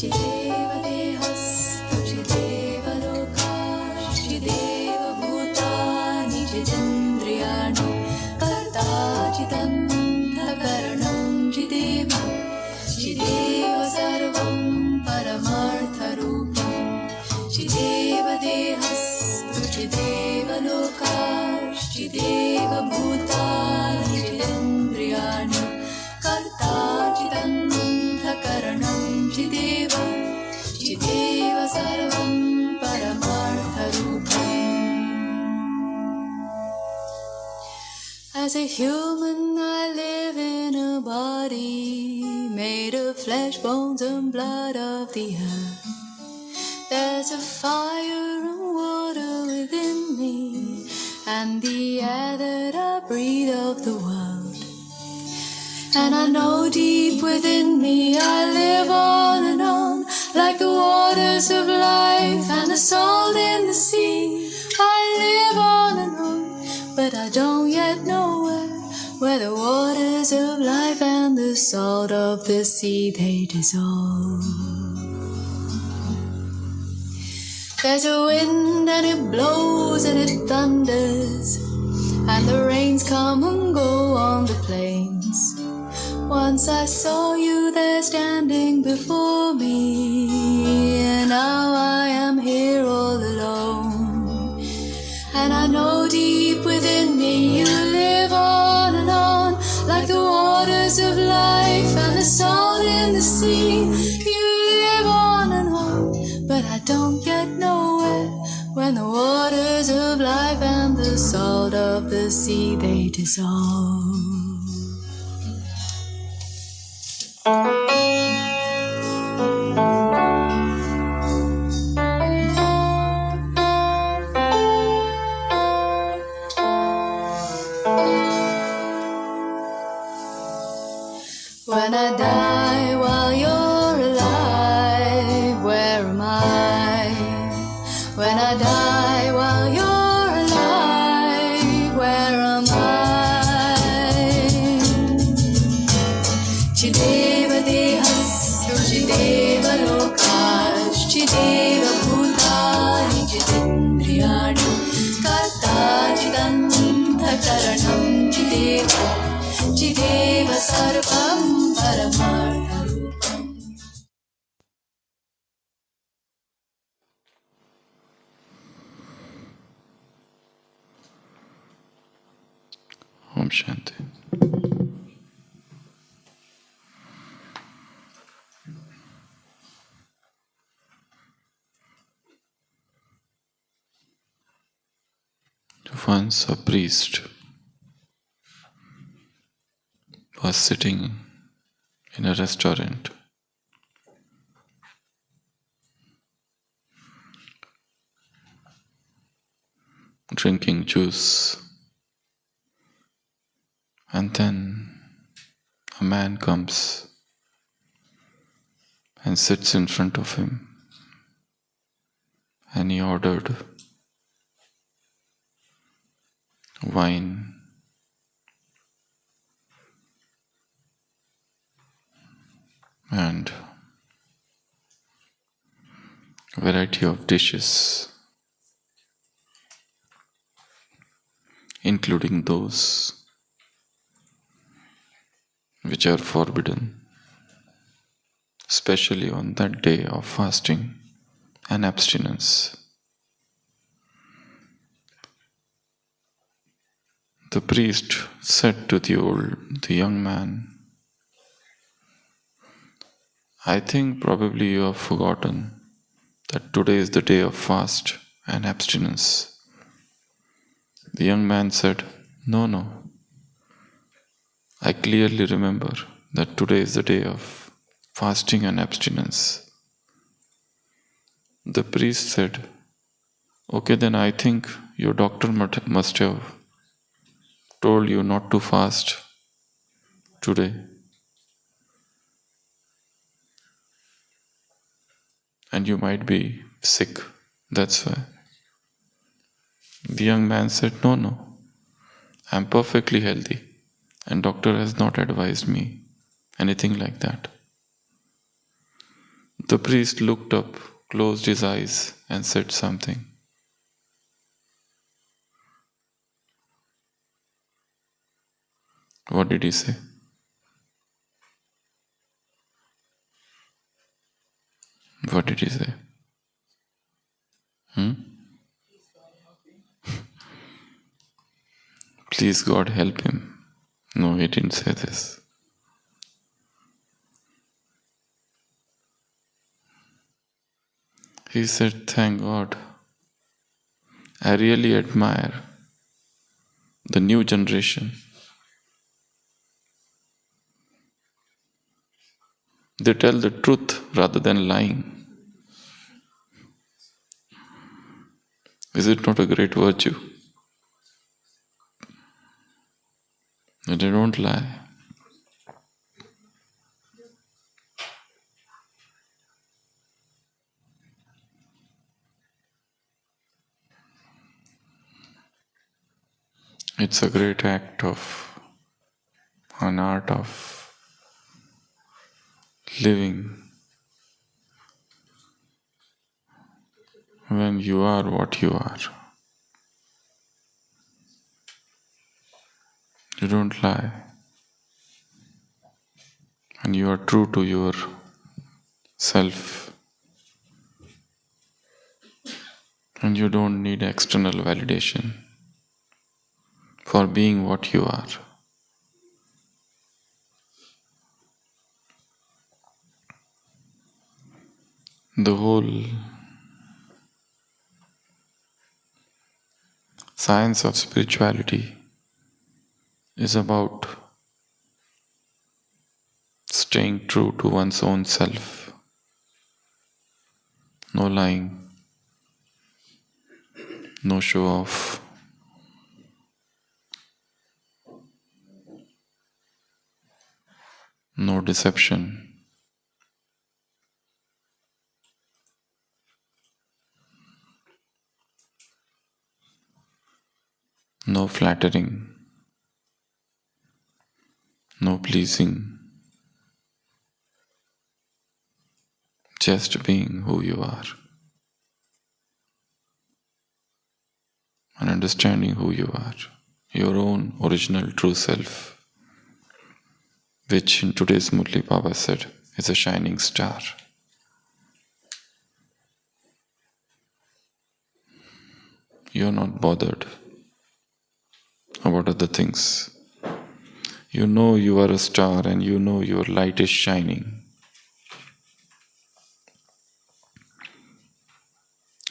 Chideva dehastu chideva lokash chideva bhutani chidendriyanu karta chidanta karanam chideva chideva sarvam paramartha rupam chideva dehastu chideva lokash chideva bhutani chidendriyanu karta chidanta karanam Chideva, Chideva Sarvam Paramartha Rupam. As a human I live in a body made of flesh, bones and blood of the earth. There's a fire and water within me and the air that I breathe of the world. And I know deep within me I live on and on like the waters of life and the salt in the sea. I live on and on, but I don't yet know where the waters of life and the salt of the sea they dissolve. There's a wind and it blows and it thunders, and the rains come and go on the plains. Once I saw you there standing before me, and now I am here all alone. And I know deep within me you live on and on like the waters of life and the salt in the sea. You live on and on, but I don't yet know when the waters of life and the salt of the sea they dissolve. When I die while you're alive, where am I? When I die while you're alive, where am I? Chideva dehastu chideva lokash chideva bhutani chidendriyanu karta chidanta karanam chideva chideva sarvam paramartha rupam. Om Shanti. Once a priest was sitting in a restaurant, drinking juice, and then a man comes and sits in front of him, and he ordered wine and variety of dishes, including those which are forbidden, especially on that day of fasting and abstinence. The priest said to the young man, I think probably you have forgotten that today is the day of fast and abstinence. The young man said, No, I clearly remember that today is the day of fasting and abstinence. The priest said, Okay, then I think your doctor must have told you not to fast today. And you might be sick, that's why. The young man said, No, I'm perfectly healthy, and doctor has not advised me anything like that. The priest looked up, closed his eyes, and said something. What did he say? What did he say? Please God help him. No, he didn't say this. He said, Thank God. I really admire the new generation. They tell the truth rather than lying. Is it not a great virtue? They don't lie. It's a great act of an art of living when you are what you are. You don't lie. And you are true to your self. And you don't need external validation for being what you are. The whole science of spirituality is about staying true to one's own self. No lying, no show off, no deception, no flattering, no pleasing, just being who you are and understanding who you are, your own original true self, which in today's Murli Baba said is a shining star. You're not bothered about other things. You know you are a star and you know your light is shining.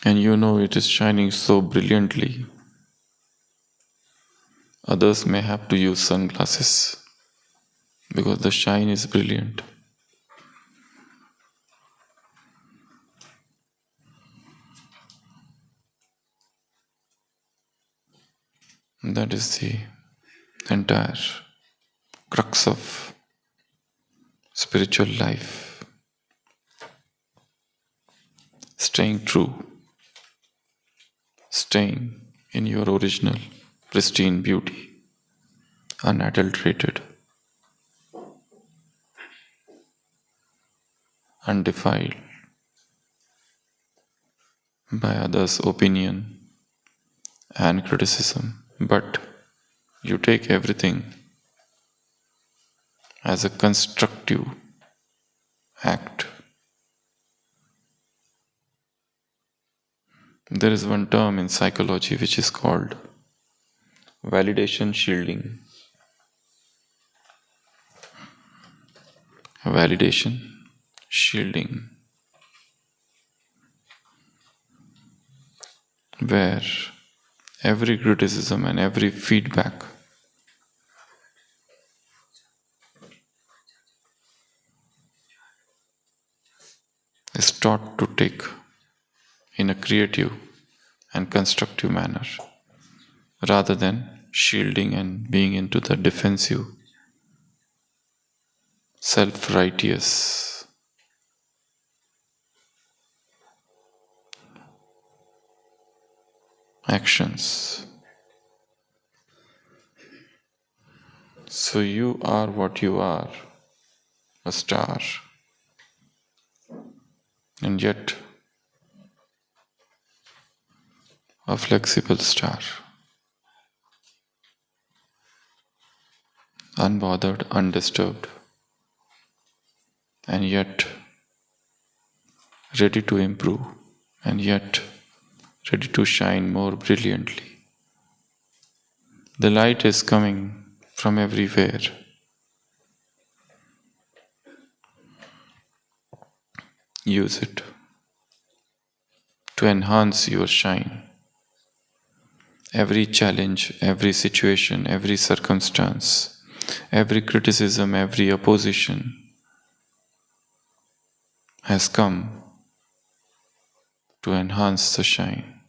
And you know it is shining so brilliantly. Others may have to use sunglasses because the shine is brilliant. That is the entire crux of spiritual life. Staying true, staying in your original, pristine beauty, unadulterated, undefiled by others' opinion and criticism, but you take everything as a constructive act. There is one term in psychology which is called validation shielding. Validation shielding, where every criticism and every feedback is taught to take in a creative and constructive manner, rather than shielding and being into the defensive, self-righteous actions. So you are what you are, a star, and yet a flexible star, unbothered, undisturbed, and yet ready to improve, and yet ready to shine more brilliantly. The light is coming from everywhere. Use it to enhance your shine. Every challenge, every situation, every circumstance, every criticism, every opposition has come to enhance the shine.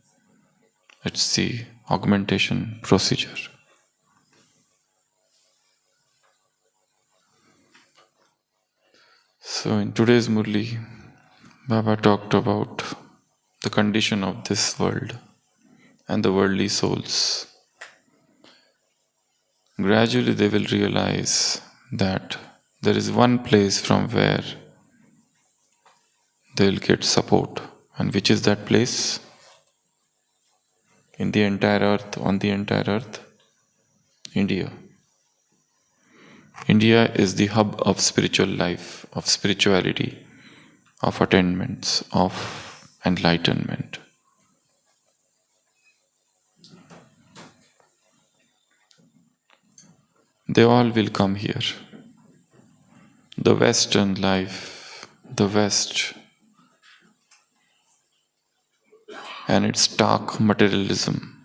It's the augmentation procedure. So in today's Murli, Baba talked about the condition of this world and the worldly souls. Gradually they will realize that there is one place from where they will get support. And which is that place? In the entire earth, on the entire earth? India. India is the hub of spiritual life, of spirituality, of attainments, of enlightenment. They all will come here. The Western life, the West, and its stark materialism,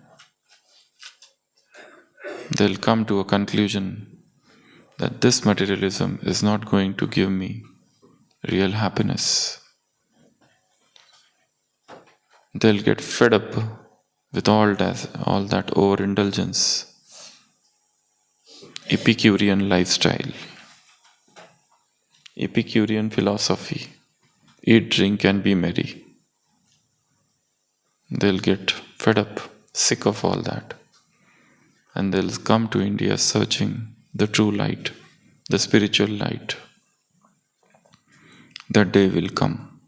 they'll come to a conclusion that this materialism is not going to give me real happiness. They'll get fed up with all that overindulgence, Epicurean lifestyle, Epicurean philosophy, eat, drink, and be merry. They'll get fed up, sick of all that, and they'll come to India searching the true light, the spiritual light. That day will come.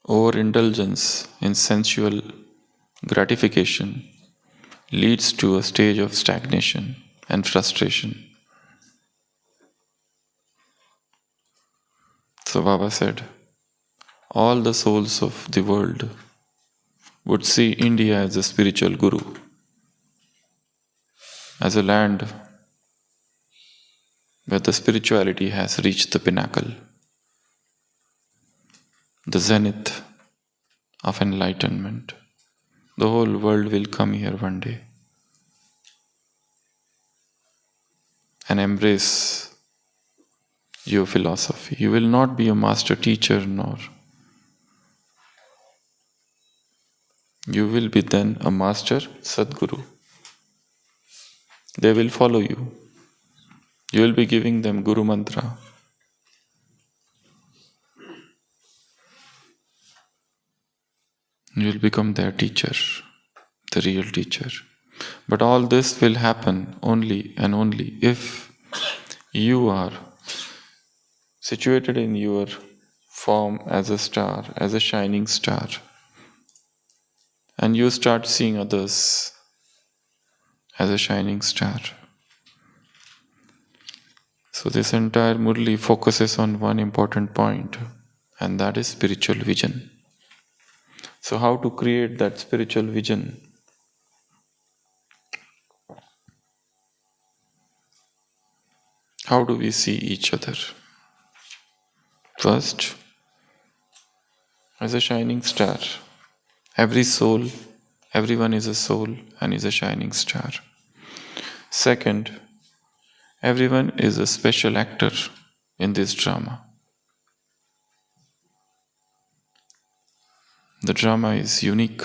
Overindulgence in sensual gratification leads to a stage of stagnation and frustration. So Baba said, all the souls of the world would see India as a spiritual guru, as a land where the spirituality has reached the pinnacle, the zenith of enlightenment. The whole world will come here one day and embrace your philosophy. You will not be a master teacher nor You will be then a master Sadguru. They will follow you. You will be giving them Guru Mantra. You will become their teacher, the real teacher. But all this will happen only and only if you are situated in your form as a star, as a shining star, and you start seeing others as a shining star. So this entire Murli focuses on one important point, and that is spiritual vision. So how to create that spiritual vision? How do we see each other? First, as a shining star. Every soul, everyone is a soul and is a shining star. Second, everyone is a special actor in this drama. The drama is unique,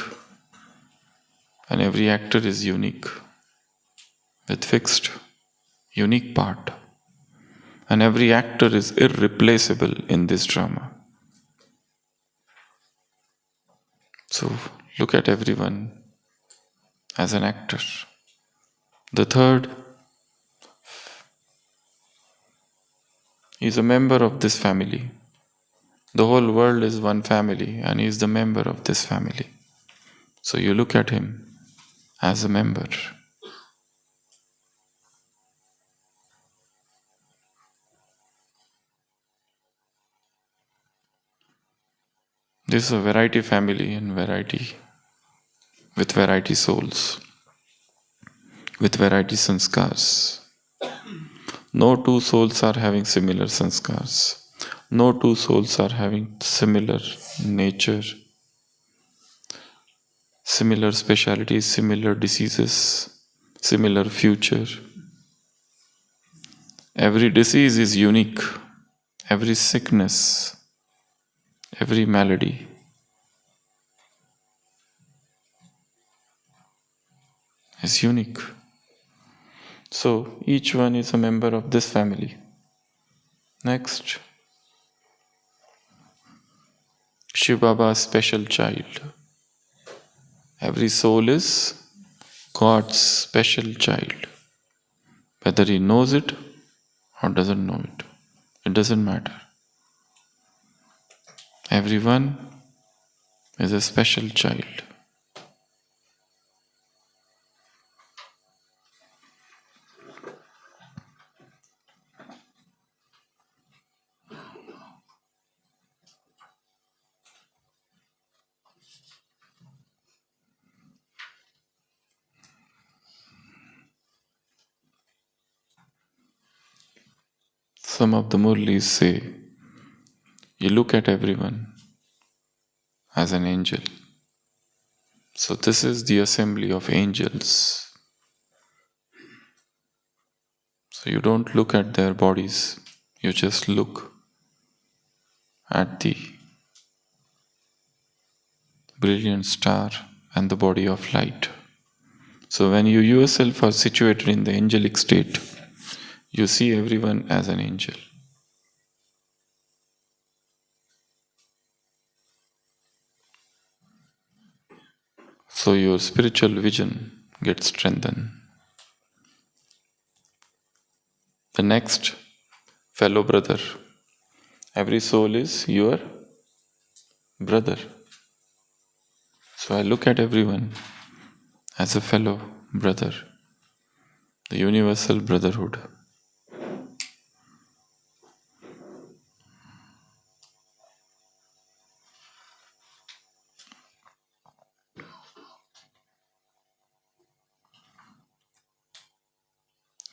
and every actor is unique, with fixed, unique part. And every actor is irreplaceable in this drama. So look at everyone as an actor. The third is a member of this family. The whole world is one family, and he is the member of this family. So you look at him as a member. This is a variety family and variety with variety souls, with variety sanskars. No two souls are having similar sanskars. No two souls are having similar nature, similar specialities, similar diseases, similar future. Every disease is unique. Every sickness, every malady is unique. So each one is a member of this family. Next, Shiva Baba's special child. Every soul is God's special child. Whether he knows it or doesn't know it, it doesn't matter. Everyone is a special child. Some of the Murlis say, you look at everyone as an angel. So this is the assembly of angels. So you don't look at their bodies, you just look at the brilliant star and the body of light. So when you yourself are situated in the angelic state, you see everyone as an angel. So your spiritual vision gets strengthened. The next, fellow brother. Every soul is your brother. So I look at everyone as a fellow brother, the universal brotherhood.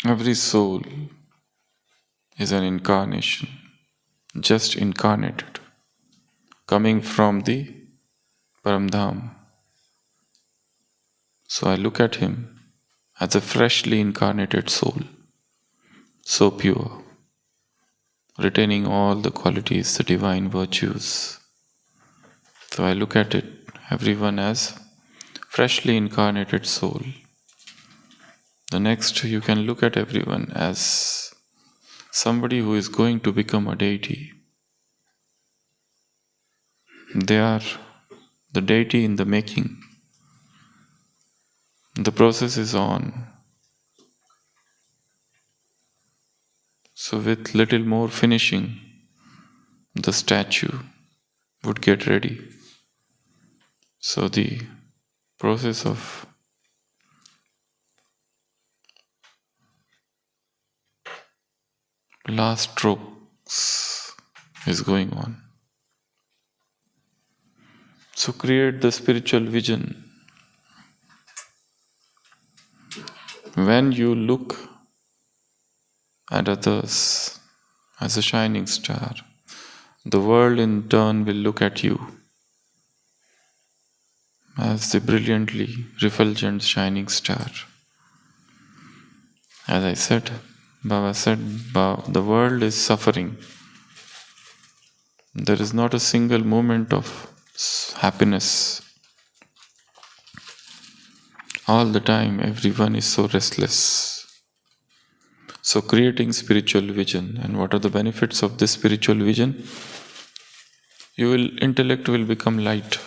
Every soul is an incarnation, just incarnated, coming from the Paramdham. So I look at him as a freshly incarnated soul, so pure, retaining all the qualities, the divine virtues. So I look at it, everyone as freshly incarnated soul. The next, you can look at everyone as somebody who is going to become a deity. They are the deity in the making. The process is on. So with little more finishing, the statue would get ready. So the process of last strokes is going on. So create the spiritual vision. When you look at others as a shining star, the world in turn will look at you as the brilliantly refulgent shining star. As I said, Baba said, the world is suffering. There is not a single moment of happiness. All the time, everyone is so restless. So creating spiritual vision. And what are the benefits of this spiritual vision? Intellect will become light.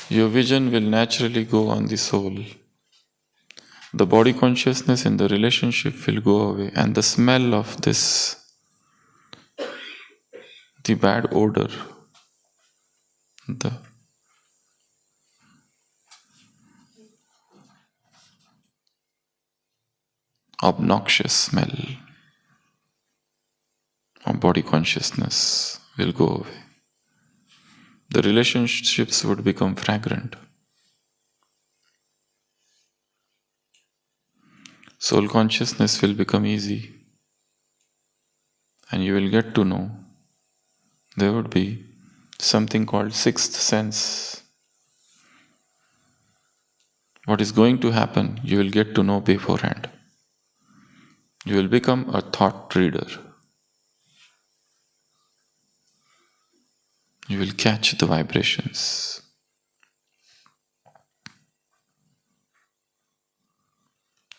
Your vision will naturally go on the soul. The body consciousness in the relationship will go away, and the smell of this, the bad odor, the obnoxious smell of body consciousness will go away. The relationships would become fragrant. Soul consciousness will become easy, and you will get to know there would be something called sixth sense. What is going to happen, you will get to know beforehand. You will become a thought reader. You will catch the vibrations.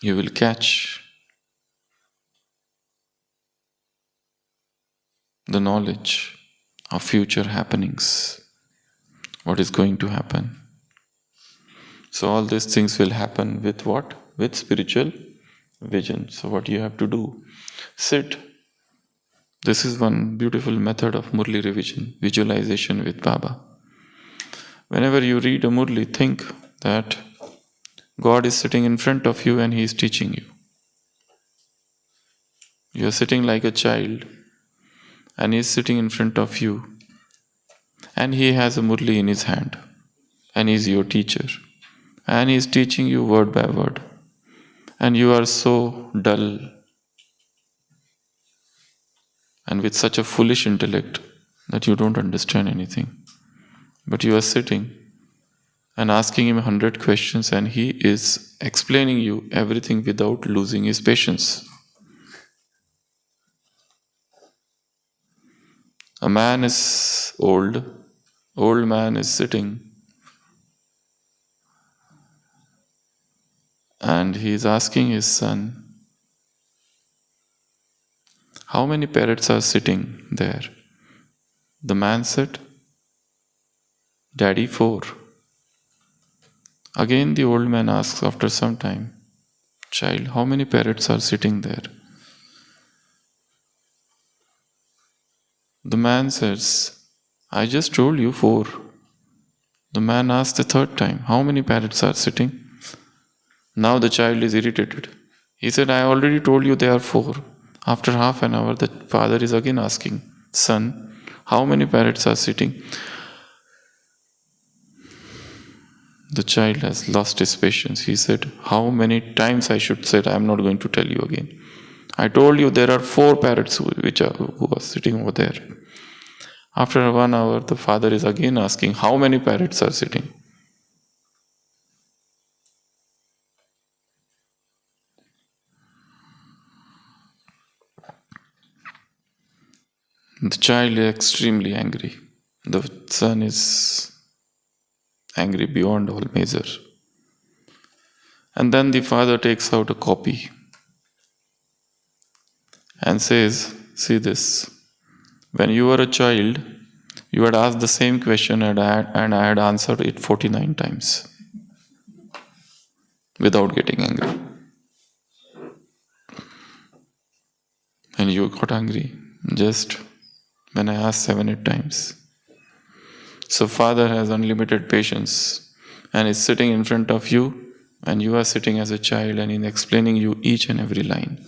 You will catch the knowledge of future happenings. What is going to happen. So all these things will happen with what? With spiritual vision. So what you have to do? Sit. This is one beautiful method of Murli revision, visualization with Baba. Whenever you read a Murli, think that God is sitting in front of you and He is teaching you. You are sitting like a child and He is sitting in front of you and He has a Murli in His hand and He is your teacher and He is teaching you word by word and you are so dull and with such a foolish intellect that you don't understand anything. But you are sitting and asking Him 100 questions and He is explaining you everything without losing His patience. A man is old man is sitting and he is asking his son, how many parrots are sitting there? The man said, Daddy, 4. Again the old man asks after some time, Child, how many parrots are sitting there? The man says, I just told you 4. The man asks the third time, how many parrots are sitting? Now the child is irritated. He said, I already told you there are 4. After half an hour, the father is again asking, Son, how many parrots are sitting? The child has lost his patience. He said, how many times I should say, I am not going to tell you again. I told you there are 4 parrots who are sitting over there. After 1 hour, the father is again asking, how many parrots are sitting? The child is extremely angry. The son is angry beyond all measure. And then the father takes out a copy and says, see this, when you were a child, you had asked the same question and I had answered it 49 times without getting angry. And you got angry just when I asked 7, 8 times. So Father has unlimited patience and is sitting in front of you, and you are sitting as a child and is explaining you each and every line.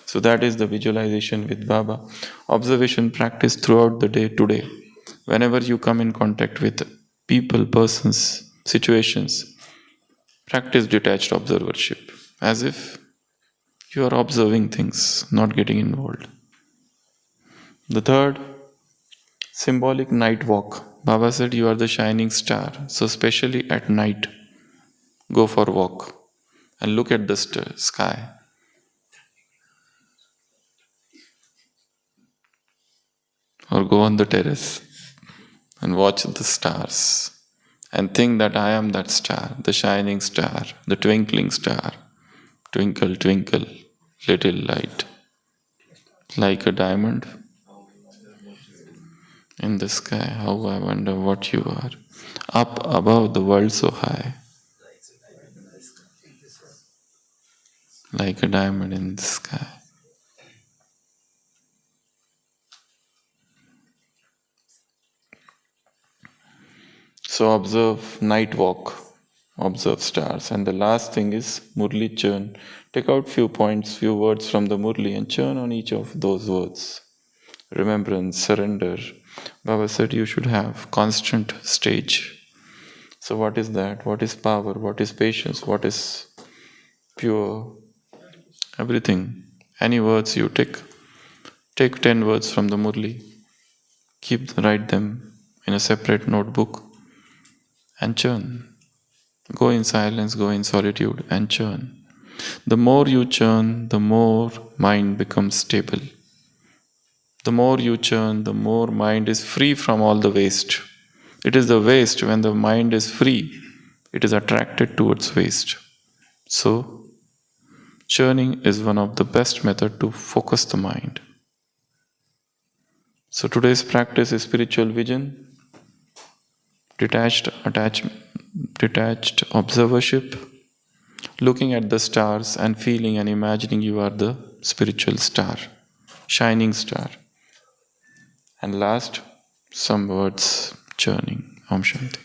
So that is the visualization with Baba. Observation practice throughout the day today. Whenever you come in contact with people, persons, situations, practice detached observership, as if you are observing things, not getting involved. The third, symbolic night walk. Baba said you are the shining star. So especially at night, go for a walk and look at the sky. Or go on the terrace and watch the stars and think that I am that star, the shining star, the twinkling star. Twinkle, twinkle, little light, like a diamond in the sky. How I wonder what you are. Up above the world so high, like a diamond in the sky. So observe night walk, observe stars. And the last thing is Murli churn. Take out few points, few words from the Murli and churn on each of those words. Remembrance, surrender. Baba said you should have constant stage. So what is that? What is power? What is patience? What is pure? Everything. Any words you take 10 words from the Murli, write them in a separate notebook and churn. Go in silence, go in solitude and churn. The more you churn, the more mind becomes stable. The more you churn, the more mind is free from all the waste. It is the waste when the mind is free, it is attracted towards waste. So, churning is one of the best methods to focus the mind. So today's practice is spiritual vision, detached observership, looking at the stars and feeling and imagining you are the spiritual star, shining star. And last, some words churning. Om Shanti.